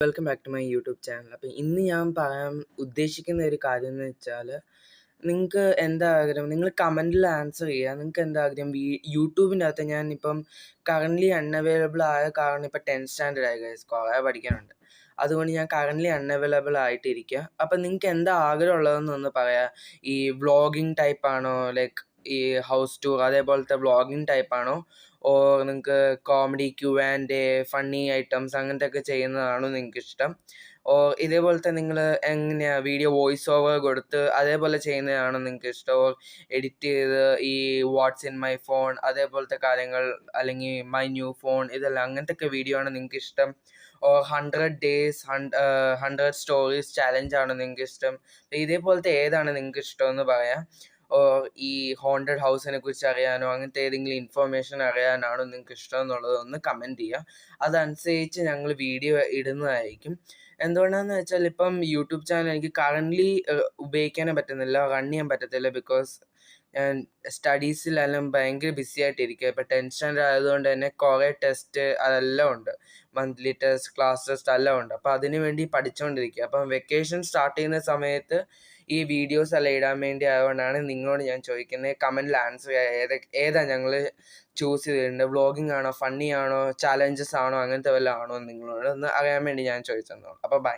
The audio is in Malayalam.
Welcome back to my YouTube channel. അപ്പോൾ ഇന്ന് ഞാൻ പറയാൻ ഉദ്ദേശിക്കുന്ന ഒരു കാര്യം എന്ന് വെച്ചാൽ, നിങ്ങൾക്ക് എന്താ ആഗ്രഹം? നിങ്ങൾ കമൻറ്റിൽ ആൻസർ ചെയ്യുക. നിങ്ങൾക്ക് എന്താ ആഗ്രഹം? യൂട്യൂബിൻ്റെ അകത്ത് ഞാനിപ്പം കറൻ്റ്ലി അൺഅവൈലബിൾ ആയ കാരണം ഇപ്പോൾ 10th സ്റ്റാൻഡേർഡ് ആയി ഗൈസ്, കുറേ പഠിക്കാനുണ്ട്. അതുകൊണ്ട് ഞാൻ കറൻ്റ്ലി അൺഅവൈലബിൾ ആയിട്ടിരിക്കുക. അപ്പം നിങ്ങൾക്ക് എന്താ ആഗ്രഹമുള്ളതെന്നൊന്ന് പറയാം. ഈ വ്ളോഗിങ് ടൈപ്പാണോ, ലൈക്ക് ഈ ഹൗസ് ടൂർ അതേപോലത്തെ വ്ളോഗിങ് ടൈപ്പാണോ, ഓർ നിങ്ങൾക്ക് കോമഡി Q&A ഫണ്ണി ഐറ്റംസ് അങ്ങനത്തെയൊക്കെ ചെയ്യുന്നതാണോ നിങ്ങൾക്കിഷ്ടം? ഓർ ഇതേപോലത്തെ നിങ്ങൾ എങ്ങനെയാണ് വീഡിയോ വോയിസ് ഓവർ കൊടുത്ത് അതേപോലെ ചെയ്യുന്നതാണോ നിങ്ങൾക്കിഷ്ടം? ഓർ എഡിറ്റ് ചെയ്ത് ഈ വാട്ട്സ് ഇൻ മൈ ഫോൺ അതേപോലത്തെ കാര്യങ്ങൾ, അല്ലെങ്കിൽ മൈ ന്യൂ ഫോൺ, ഇതെല്ലാം അങ്ങനത്തെയൊക്കെ വീഡിയോ ആണ് നിങ്ങൾക്കിഷ്ടം? ഓർ 100 ഡേയ്സ് 100 സ്റ്റോറീസ് ചാലഞ്ചാണ് നിങ്ങൾക്കിഷ്ടം? ഇതേപോലത്തെ ഏതാണ് നിങ്ങൾക്കിഷ്ടമെന്ന് പറയാം. ഓർ ഈ ഹോണ്ടഡ് ഹൗസിനെ കുറിച്ച് അറിയാനോ അങ്ങനത്തെ ഏതെങ്കിലും ഇൻഫർമേഷൻ അറിയാനാണോ നിങ്ങൾക്ക് ഇഷ്ടം എന്നുള്ളത് ഒന്ന് കമൻറ്റ് ചെയ്യുക. അതനുസരിച്ച് ഞങ്ങൾ വീഡിയോ ഇടുന്നതായിരിക്കും. എന്തുകൊണ്ടാണെന്ന് വെച്ചാൽ ഇപ്പം യൂട്യൂബ് ചാനൽ എനിക്ക് കറൻ്റ്ലി ഉപയോഗിക്കാനേ പറ്റുന്നില്ല, റൺ ചെയ്യാൻ പറ്റത്തില്ല. ബിക്കോസ് ഞാൻ സ്റ്റഡീസിലെല്ലാം ഭയങ്കര ബിസി ആയിട്ടിരിക്കുക. ഇപ്പോൾ 10th സ്റ്റാൻഡേർഡ് ആയതുകൊണ്ട് തന്നെ കുറേ ടെസ്റ്റ് അതെല്ലാം ഉണ്ട്, മന്ത്ലി ടെസ്റ്റ്, ക്ലാസ് ടെസ്റ്റ് എല്ലാം ഉണ്ട്. അപ്പോൾ അതിന് വേണ്ടി പഠിച്ചുകൊണ്ടിരിക്കുക. അപ്പം വെക്കേഷൻ സ്റ്റാർട്ട് ചെയ്യുന്ന സമയത്ത് ഈ വീഡിയോസ് എല്ലാം ഇടാൻ വേണ്ടി ആയതുകൊണ്ടാണ് നിങ്ങളോട് ഞാൻ ചോദിക്കുന്നത്. കമൻറ്റിൽ ആൻസർ ചെയ്യുക. ഏതാണ് ഞങ്ങൾ ചൂസ് ചെയ്തിട്ടുണ്ട്? വ്ളോഗിങ് ആണോ, ഫണ്ണി ആണോ, ചാലഞ്ചസ് ആണോ, അങ്ങനത്തെ വല്ലതും ആണോ? നിങ്ങളോട് ഒന്ന് അറിയാൻ വേണ്ടി ഞാൻ ചോദിച്ചെന്നോ. അപ്പോൾ ബൈ.